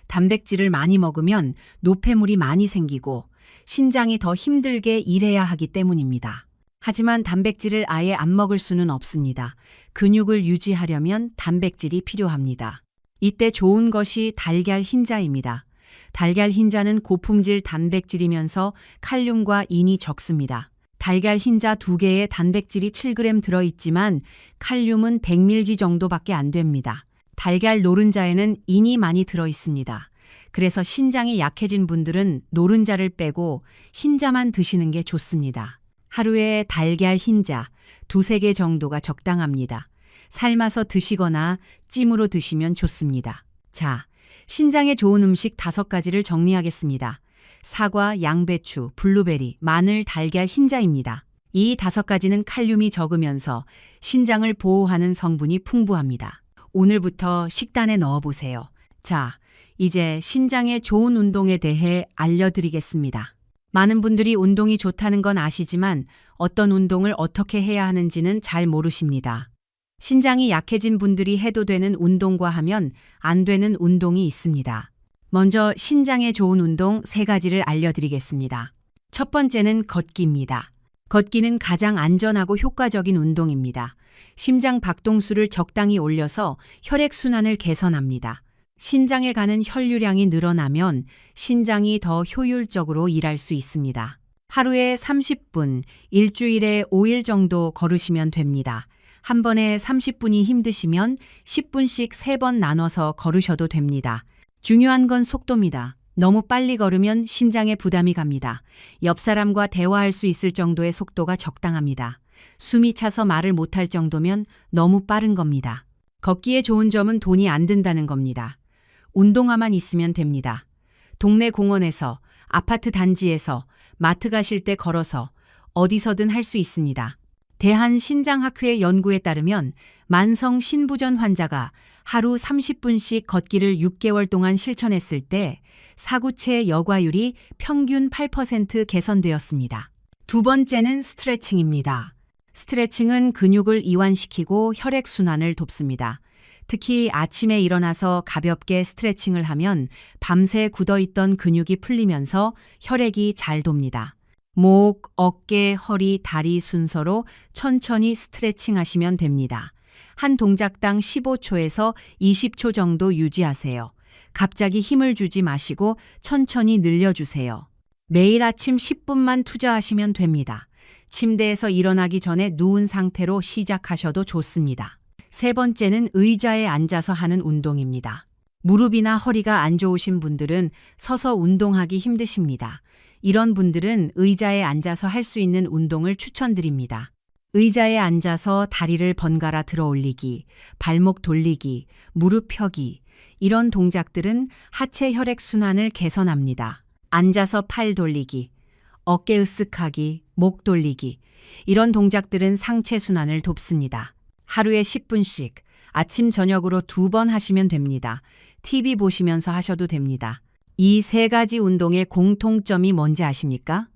단백질을 많이 먹으면 노폐물이 많이 생기고 신장이 더 힘들게 일해야 하기 때문입니다. 하지만 단백질을 아예 안 먹을 수는 없습니다. 근육을 유지하려면 단백질이 필요합니다. 이때 좋은 것이 달걀 흰자입니다. 달걀 흰자는 고품질 단백질이면서 칼륨과 인이 적습니다. 달걀 흰자 2개에 단백질이 7g 들어있지만 칼륨은 100mg 정도밖에 안 됩니다. 달걀 노른자에는 인이 많이 들어있습니다. 그래서 신장이 약해진 분들은 노른자를 빼고 흰자만 드시는 게 좋습니다. 하루에 달걀 흰자 2-3개 정도가 적당합니다. 삶아서 드시거나 찜으로 드시면 좋습니다. 자, 신장에 좋은 음식 5가지를 정리하겠습니다. 사과, 양배추, 블루베리, 마늘, 달걀, 흰자입니다. 이 5가지는 칼륨이 적으면서 신장을 보호하는 성분이 풍부합니다. 오늘부터 식단에 넣어보세요. 자, 이제 신장에 좋은 운동에 대해 알려드리겠습니다. 많은 분들이 운동이 좋다는 건 아시지만 어떤 운동을 어떻게 해야 하는지는 잘 모르십니다. 신장이 약해진 분들이 해도 되는 운동과 하면 안 되는 운동이 있습니다. 먼저 신장에 좋은 운동 3가지를 알려드리겠습니다. 첫 번째는 걷기입니다. 걷기는 가장 안전하고 효과적인 운동입니다. 심장 박동수를 적당히 올려서 혈액순환을 개선합니다. 신장에 가는 혈류량이 늘어나면 신장이 더 효율적으로 일할 수 있습니다. 하루에 30분, 일주일에 5일 정도 걸으시면 됩니다. 한 번에 30분이 힘드시면 10분씩 3번 나눠서 걸으셔도 됩니다. 중요한 건 속도입니다. 너무 빨리 걸으면 심장에 부담이 갑니다. 옆 사람과 대화할 수 있을 정도의 속도가 적당합니다. 숨이 차서 말을 못할 정도면 너무 빠른 겁니다. 걷기에 좋은 점은 돈이 안 든다는 겁니다. 운동화만 있으면 됩니다. 동네 공원에서, 아파트 단지에서, 마트 가실 때 걸어서 어디서든 할 수 있습니다. 대한신장학회 연구에 따르면 만성 신부전 환자가 하루 30분씩 걷기를 6개월 동안 실천했을 때 사구체 여과율이 평균 8% 개선되었습니다. 두 번째는 스트레칭입니다. 스트레칭은 근육을 이완시키고 혈액순환을 돕습니다. 특히 아침에 일어나서 가볍게 스트레칭을 하면 밤새 굳어있던 근육이 풀리면서 혈액이 잘 돕니다. 목, 어깨, 허리, 다리 순서로 천천히 스트레칭 하시면 됩니다. 한 동작당 15초에서 20초 정도 유지하세요. 갑자기 힘을 주지 마시고 천천히 늘려주세요. 매일 아침 10분만 투자하시면 됩니다. 침대에서 일어나기 전에 누운 상태로 시작하셔도 좋습니다. 세 번째는 의자에 앉아서 하는 운동입니다. 무릎이나 허리가 안 좋으신 분들은 서서 운동하기 힘드십니다. 이런 분들은 의자에 앉아서 할 수 있는 운동을 추천드립니다. 의자에 앉아서 다리를 번갈아 들어 올리기, 발목 돌리기, 무릎 펴기, 이런 동작들은 하체 혈액 순환을 개선합니다. 앉아서 팔 돌리기, 어깨 으쓱하기, 목 돌리기, 이런 동작들은 상체 순환을 돕습니다. 하루에 10분씩 아침 저녁으로 2번 하시면 됩니다. TV 보시면서 하셔도 됩니다. 이 세 가지 운동의 공통점이 뭔지 아십니까?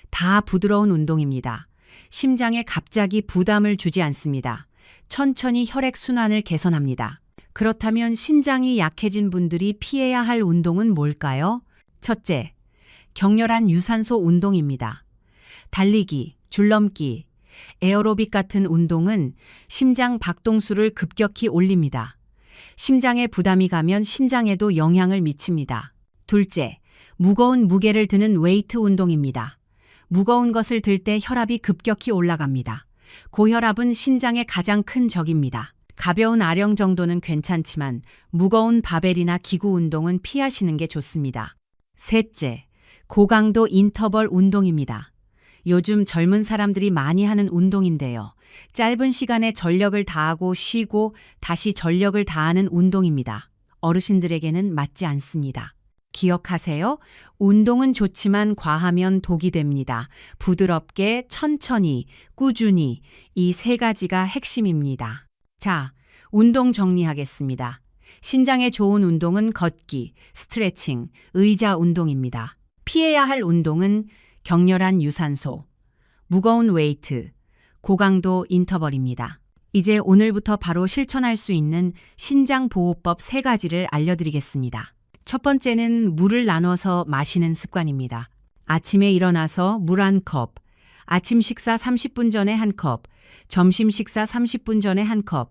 다 부드러운 운동입니다. 심장에 갑자기 부담을 주지 않습니다. 천천히 혈액 순환을 개선합니다. 그렇다면 신장이 약해진 분들이 피해야 할 운동은 뭘까요? 첫째, 격렬한 유산소 운동입니다. 달리기, 줄넘기, 에어로빅 같은 운동은 심장 박동수를 급격히 올립니다. 심장에 부담이 가면 신장에도 영향을 미칩니다. 둘째, 무거운 무게를 드는 웨이트 운동입니다. 무거운 것을 들 때 혈압이 급격히 올라갑니다. 고혈압은 신장의 가장 큰 적입니다. 가벼운 아령 정도는 괜찮지만 무거운 바벨이나 기구 운동은 피하시는 게 좋습니다. 셋째, 고강도 인터벌 운동입니다. 요즘 젊은 사람들이 많이 하는 운동인데요. 짧은 시간에 전력을 다하고 쉬고 다시 전력을 다하는 운동입니다. 어르신들에게는 맞지 않습니다. 기억하세요. 운동은 좋지만 과하면 독이 됩니다. 부드럽게, 천천히, 꾸준히, 이 세 가지가 핵심입니다. 자, 운동 정리하겠습니다. 신장에 좋은 운동은 걷기, 스트레칭, 의자 운동입니다. 피해야 할 운동은 격렬한 유산소, 무거운 웨이트, 고강도 인터벌입니다. 이제 오늘부터 바로 실천할 수 있는 신장보호법 3가지를 알려드리겠습니다. 첫 번째는 물을 나눠서 마시는 습관입니다. 아침에 일어나서 물 1컵, 아침 식사 30분 전에 1컵, 점심 식사 30분 전에 1컵,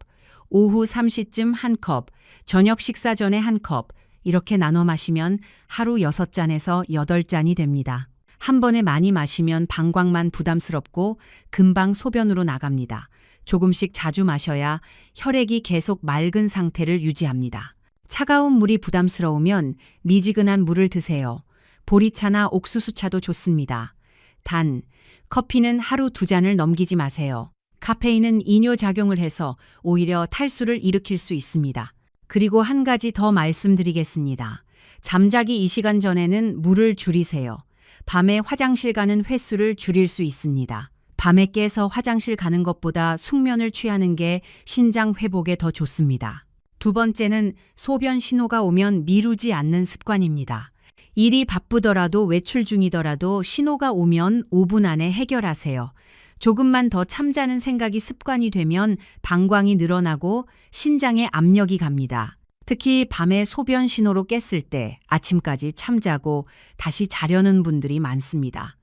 오후 3시쯤 1컵, 저녁 식사 전에 1컵, 이렇게 나눠 마시면 하루 6잔에서 8잔이 됩니다. 한 번에 많이 마시면 방광만 부담스럽고 금방 소변으로 나갑니다. 조금씩 자주 마셔야 혈액이 계속 맑은 상태를 유지합니다. 차가운 물이 부담스러우면 미지근한 물을 드세요. 보리차나 옥수수차도 좋습니다. 단, 커피는 하루 2잔을 넘기지 마세요. 카페인은 이뇨작용을 해서 오히려 탈수를 일으킬 수 있습니다. 그리고 한 가지 더 말씀드리겠습니다. 잠자기 2시간 전에는 물을 줄이세요. 밤에 화장실 가는 횟수를 줄일 수 있습니다. 밤에 깨서 화장실 가는 것보다 숙면을 취하는 게 신장 회복에 더 좋습니다. 두 번째는 소변 신호가 오면 미루지 않는 습관입니다. 일이 바쁘더라도 외출 중이더라도 신호가 오면 5분 안에 해결하세요. 조금만 더 참자는 생각이 습관이 되면 방광이 늘어나고 신장에 압력이 갑니다. 특히 밤에 소변 신호로 깼을 때 아침까지 잠자고 다시 자려는 분들이 많습니다.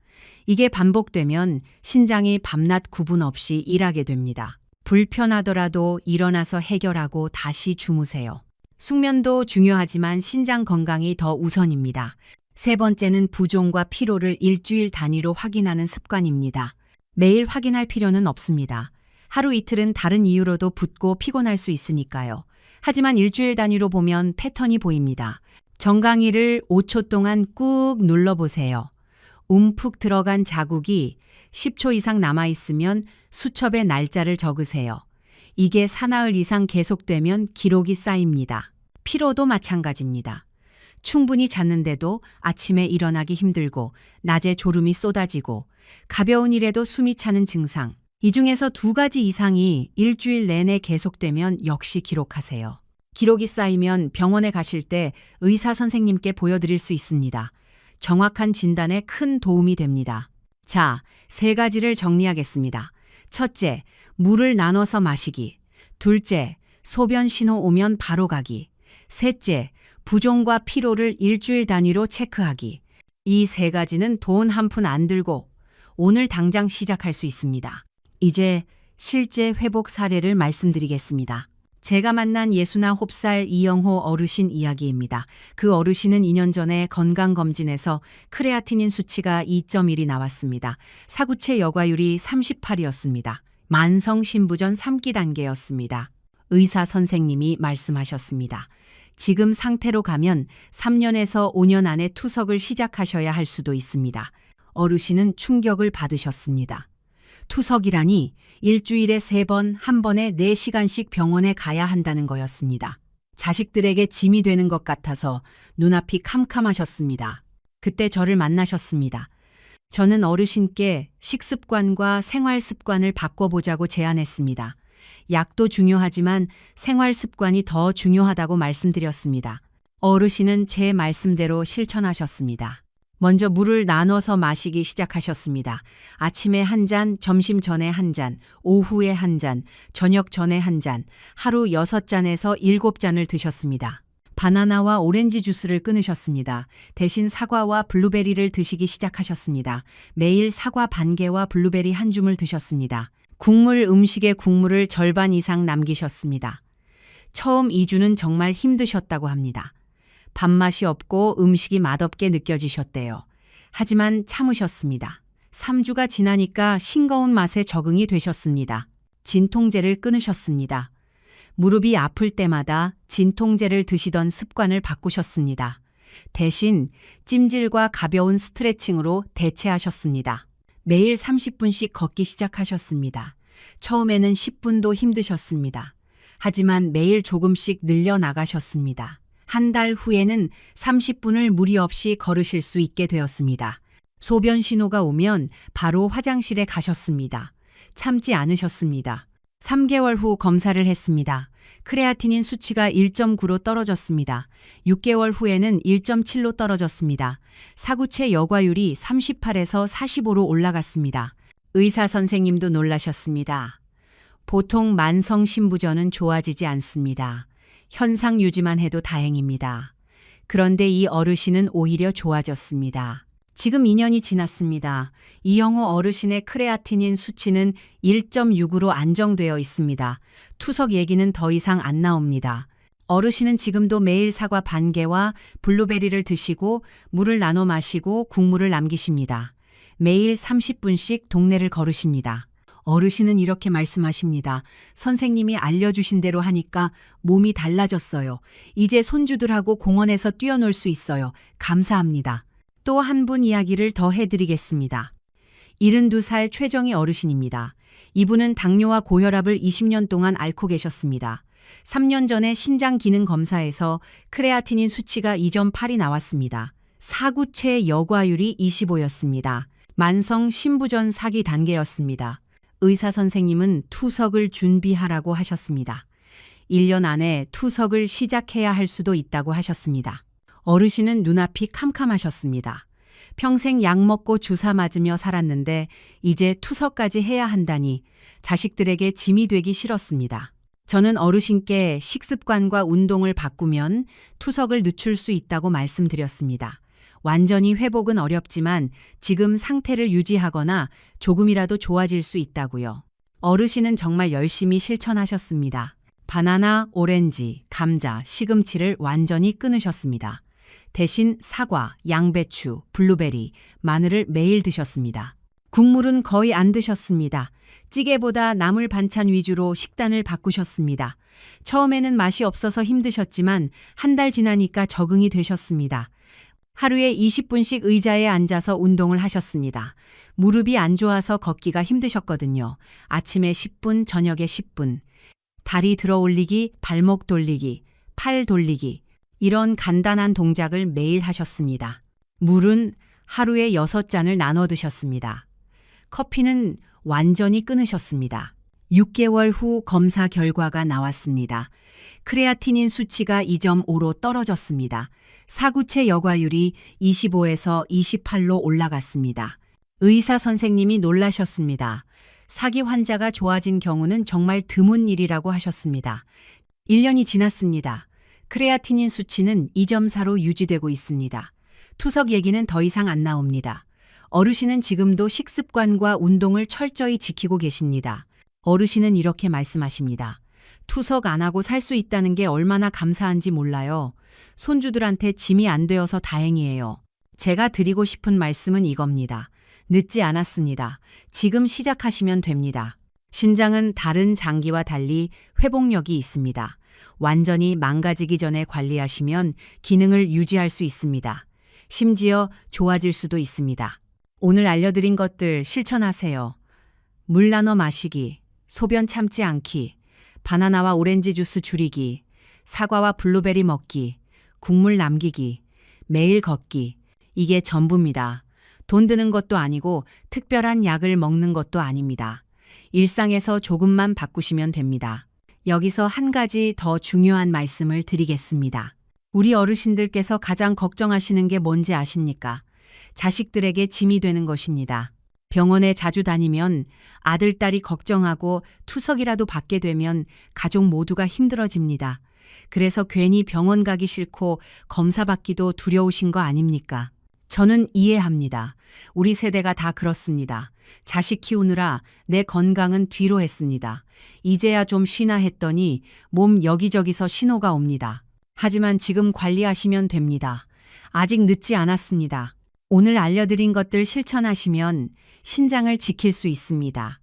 이게 반복되면 신장이 밤낮 구분 없이 일하게 됩니다. 불편하더라도 일어나서 해결하고 다시 주무세요. 숙면도 중요하지만 신장 건강이 더 우선입니다. 세 번째는 부종과 피로를 일주일 단위로 확인하는 습관입니다. 매일 확인할 필요는 없습니다. 하루 이틀은 다른 이유로도 붓고 피곤할 수 있으니까요. 하지만 일주일 단위로 보면 패턴이 보입니다. 정강이를 5초 동안 꾹 눌러보세요. 움푹 들어간 자국이 10초 이상 남아있으면 수첩에 날짜를 적으세요. 이게 사나흘 이상 계속되면 기록이 쌓입니다. 피로도 마찬가지입니다. 충분히 잤는데도 아침에 일어나기 힘들고 낮에 졸음이 쏟아지고 가벼운 일에도 숨이 차는 증상. 이 중에서 2가지 이상이 일주일 내내 계속되면 역시 기록하세요. 기록이 쌓이면 병원에 가실 때 의사 선생님께 보여드릴 수 있습니다. 정확한 진단에 큰 도움이 됩니다. 자, 3가지를 정리하겠습니다. 첫째, 물을 나눠서 마시기. 둘째, 소변 신호 오면 바로 가기. 셋째, 부종과 피로를 일주일 단위로 체크하기. 이 세 가지는 돈 한 푼 안 들고 오늘 당장 시작할 수 있습니다. 이제 실제 회복 사례를 말씀드리겠습니다. 제가 만난 69살 이영호 어르신 이야기입니다. 그 어르신은 2년 전에 건강검진에서 크레아티닌 수치가 2.1이 나왔습니다. 사구체 여과율이 38이었습니다. 만성 신부전 3기 단계였습니다. 의사 선생님이 말씀하셨습니다. 지금 상태로 가면 3년에서 5년 안에 투석을 시작하셔야 할 수도 있습니다. 어르신은 충격을 받으셨습니다. 투석이라니 일주일에 3번, 한 번에 4시간씩 병원에 가야 한다는 거였습니다. 자식들에게 짐이 되는 것 같아서 눈앞이 캄캄하셨습니다. 그때 저를 만나셨습니다. 저는 어르신께 식습관과 생활 습관을 바꿔보자고 제안했습니다. 약도 중요하지만 생활 습관이 더 중요하다고 말씀드렸습니다. 어르신은 제 말씀대로 실천하셨습니다. 먼저 물을 나눠서 마시기 시작하셨습니다. 아침에 한 잔, 점심 전에 한 잔, 오후에 한 잔, 저녁 전에 한 잔, 하루 6잔에서 7잔을 드셨습니다. 바나나와 오렌지 주스를 끊으셨습니다. 대신 사과와 블루베리를 드시기 시작하셨습니다. 매일 사과 반 개와 블루베리 한 줌을 드셨습니다. 음식에 국물을 절반 이상 남기셨습니다. 처음 2주는 정말 힘드셨다고 합니다. 밥맛이 없고 음식이 맛없게 느껴지셨대요. 하지만 참으셨습니다. 3주가 지나니까 싱거운 맛에 적응이 되셨습니다. 진통제를 끊으셨습니다. 무릎이 아플 때마다 진통제를 드시던 습관을 바꾸셨습니다. 대신 찜질과 가벼운 스트레칭으로 대체하셨습니다. 매일 30분씩 걷기 시작하셨습니다. 처음에는 10분도 힘드셨습니다. 하지만 매일 조금씩 늘려나가셨습니다. 한 달 후에는 30분을 무리 없이 걸으실 수 있게 되었습니다. 소변 신호가 오면 바로 화장실에 가셨습니다. 참지 않으셨습니다. 3개월 후 검사를 했습니다. 크레아티닌 수치가 1.9로 떨어졌습니다. 6개월 후에는 1.7로 떨어졌습니다. 사구체 여과율이 38에서 45로 올라갔습니다. 의사 선생님도 놀라셨습니다. 보통 만성 신부전은 좋아지지 않습니다. 현상 유지만 해도 다행입니다. 그런데 이 어르신은 오히려 좋아졌습니다. 지금 2년이 지났습니다. 이영호 어르신의 크레아티닌 수치는 1.6으로 안정되어 있습니다. 투석 얘기는 더 이상 안 나옵니다. 어르신은 지금도 매일 사과 반 개와 블루베리를 드시고 물을 나눠 마시고 국물을 남기십니다. 매일 30분씩 동네를 걸으십니다. 어르신은 이렇게 말씀하십니다. 선생님이 알려주신 대로 하니까 몸이 달라졌어요. 이제 손주들하고 공원에서 뛰어놀 수 있어요. 감사합니다. 또 한 분 이야기를 더 해드리겠습니다. 72살 최정희 어르신입니다. 이분은 당뇨와 고혈압을 20년 동안 앓고 계셨습니다. 3년 전에 신장 기능 검사에서 크레아티닌 수치가 2.8이 나왔습니다. 사구체 여과율이 25였습니다. 만성 신부전 4기 단계였습니다. 의사 선생님은 투석을 준비하라고 하셨습니다. 1년 안에 투석을 시작해야 할 수도 있다고 하셨습니다. 어르신은 눈앞이 캄캄하셨습니다. 평생 약 먹고 주사 맞으며 살았는데 이제 투석까지 해야 한다니 자식들에게 짐이 되기 싫었습니다. 저는 어르신께 식습관과 운동을 바꾸면 투석을 늦출 수 있다고 말씀드렸습니다. 완전히 회복은 어렵지만 지금 상태를 유지하거나 조금이라도 좋아질 수 있다고요. 어르신은 정말 열심히 실천하셨습니다. 바나나, 오렌지, 감자, 시금치를 완전히 끊으셨습니다. 대신 사과, 양배추, 블루베리, 마늘을 매일 드셨습니다. 국물은 거의 안 드셨습니다. 찌개보다 나물 반찬 위주로 식단을 바꾸셨습니다. 처음에는 맛이 없어서 힘드셨지만 한 달 지나니까 적응이 되셨습니다. 하루에 20분씩 의자에 앉아서 운동을 하셨습니다. 무릎이 안 좋아서 걷기가 힘드셨거든요. 아침에 10분, 저녁에 10분. 다리 들어 올리기, 발목 돌리기, 팔 돌리기. 이런 간단한 동작을 매일 하셨습니다. 물은 하루에 6잔을 나눠 드셨습니다. 커피는 완전히 끊으셨습니다. 6개월 후 검사 결과가 나왔습니다. 크레아티닌 수치가 2.5로 떨어졌습니다. 사구체 여과율이 25에서 28로 올라갔습니다. 의사 선생님이 놀라셨습니다. 사기 환자가 좋아진 경우는 정말 드문 일이라고 하셨습니다. 1년이 지났습니다. 크레아티닌 수치는 2.4로 유지되고 있습니다. 투석 얘기는 더 이상 안 나옵니다. 어르신은 지금도 식습관과 운동을 철저히 지키고 계십니다. 어르신은 이렇게 말씀하십니다. 투석 안 하고 살 수 있다는 게 얼마나 감사한지 몰라요. 손주들한테 짐이 안 되어서 다행이에요. 제가 드리고 싶은 말씀은 이겁니다. 늦지 않았습니다. 지금 시작하시면 됩니다. 신장은 다른 장기와 달리 회복력이 있습니다. 완전히 망가지기 전에 관리하시면 기능을 유지할 수 있습니다. 심지어 좋아질 수도 있습니다. 오늘 알려드린 것들 실천하세요. 물 나눠 마시기, 소변 참지 않기, 바나나와 오렌지 주스 줄이기, 사과와 블루베리 먹기, 국물 남기기, 매일 걷기. 이게 전부입니다. 돈 드는 것도 아니고 특별한 약을 먹는 것도 아닙니다. 일상에서 조금만 바꾸시면 됩니다. 여기서 한 가지 더 중요한 말씀을 드리겠습니다. 우리 어르신들께서 가장 걱정하시는 게 뭔지 아십니까? 자식들에게 짐이 되는 것입니다. 병원에 자주 다니면 아들, 딸이 걱정하고 투석이라도 받게 되면 가족 모두가 힘들어집니다. 그래서 괜히 병원 가기 싫고 검사 받기도 두려우신 거 아닙니까? 저는 이해합니다. 우리 세대가 다 그렇습니다. 자식 키우느라 내 건강은 뒤로 했습니다. 이제야 좀 쉬나 했더니 몸 여기저기서 신호가 옵니다. 하지만 지금 관리하시면 됩니다. 아직 늦지 않았습니다. 오늘 알려드린 것들 실천하시면 신장을 지킬 수 있습니다.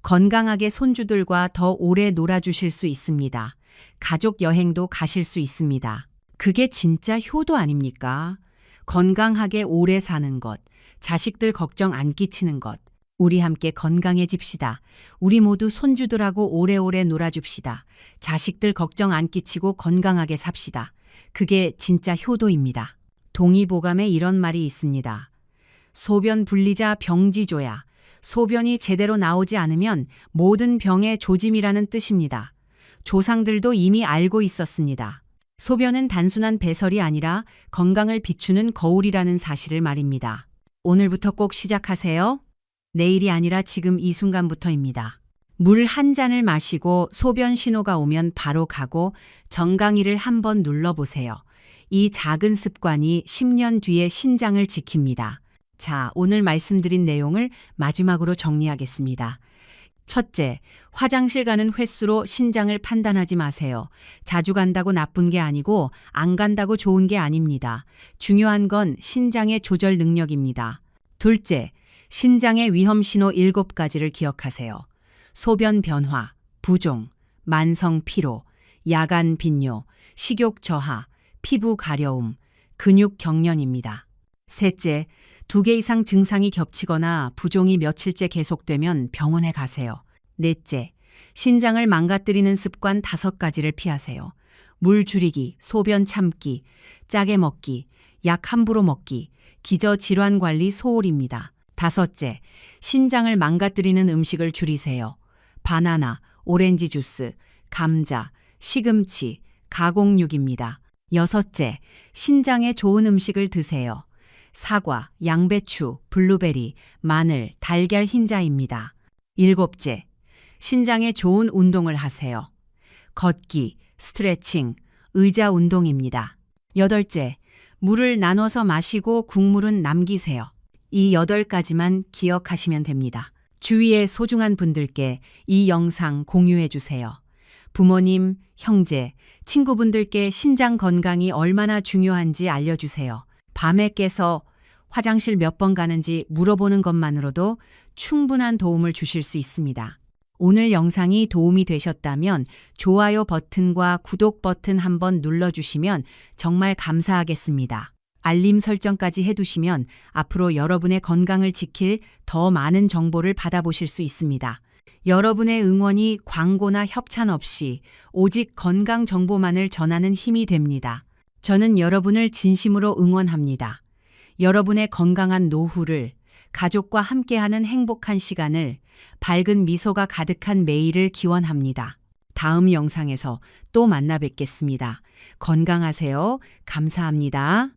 건강하게 손주들과 더 오래 놀아주실 수 있습니다. 가족 여행도 가실 수 있습니다. 그게 진짜 효도 아닙니까? 건강하게 오래 사는 것, 자식들 걱정 안 끼치는 것. 우리 함께 건강해집시다. 우리 모두 손주들하고 오래오래 놀아줍시다. 자식들 걱정 안 끼치고 건강하게 삽시다. 그게 진짜 효도입니다. 동의보감에 이런 말이 있습니다. 소변 분리자 병지조야. 소변이 제대로 나오지 않으면 모든 병의 조짐이라는 뜻입니다. 조상들도 이미 알고 있었습니다. 소변은 단순한 배설이 아니라 건강을 비추는 거울이라는 사실을 말입니다. 오늘부터 꼭 시작하세요. 내일이 아니라 지금 이 순간부터입니다. 물 한 잔을 마시고 소변 신호가 오면 바로 가고 정강이를 한번 눌러보세요. 이 작은 습관이 10년 뒤에 신장을 지킵니다. 자, 오늘 말씀드린 내용을 마지막으로 정리하겠습니다. 첫째, 화장실 가는 횟수로 신장을 판단하지 마세요. 자주 간다고 나쁜 게 아니고 안 간다고 좋은 게 아닙니다. 중요한 건 신장의 조절 능력입니다. 둘째, 신장의 위험 신호 7가지를 기억하세요. 소변 변화, 부종, 만성 피로, 야간 빈뇨, 식욕 저하, 피부 가려움, 근육 경련입니다. 셋째, 2개 이상 증상이 겹치거나 부종이 며칠째 계속되면 병원에 가세요. 넷째, 신장을 망가뜨리는 습관 5가지를 피하세요. 물 줄이기, 소변 참기, 짜게 먹기, 약 함부로 먹기, 기저질환 관리 소홀입니다. 다섯째, 신장을 망가뜨리는 음식을 줄이세요. 바나나, 오렌지 주스, 감자, 시금치, 가공육입니다. 여섯째, 신장에 좋은 음식을 드세요. 사과, 양배추, 블루베리, 마늘, 달걀 흰자입니다. 일곱째, 신장에 좋은 운동을 하세요. 걷기, 스트레칭, 의자 운동입니다. 여덟째, 물을 나눠서 마시고 국물은 남기세요. 이 8가지만 기억하시면 됩니다. 주위의 소중한 분들께 이 영상 공유해 주세요. 부모님, 형제, 친구분들께 신장 건강이 얼마나 중요한지 알려주세요. 밤에 깨서 화장실 몇 번 가는지 물어보는 것만으로도 충분한 도움을 주실 수 있습니다. 오늘 영상이 도움이 되셨다면 좋아요 버튼과 구독 버튼 한번 눌러주시면 정말 감사하겠습니다. 알림 설정까지 해두시면 앞으로 여러분의 건강을 지킬 더 많은 정보를 받아보실 수 있습니다. 여러분의 응원이 광고나 협찬 없이 오직 건강 정보만을 전하는 힘이 됩니다. 저는 여러분을 진심으로 응원합니다. 여러분의 건강한 노후를, 가족과 함께하는 행복한 시간을, 밝은 미소가 가득한 매일을 기원합니다. 다음 영상에서 또 만나 뵙겠습니다. 건강하세요. 감사합니다.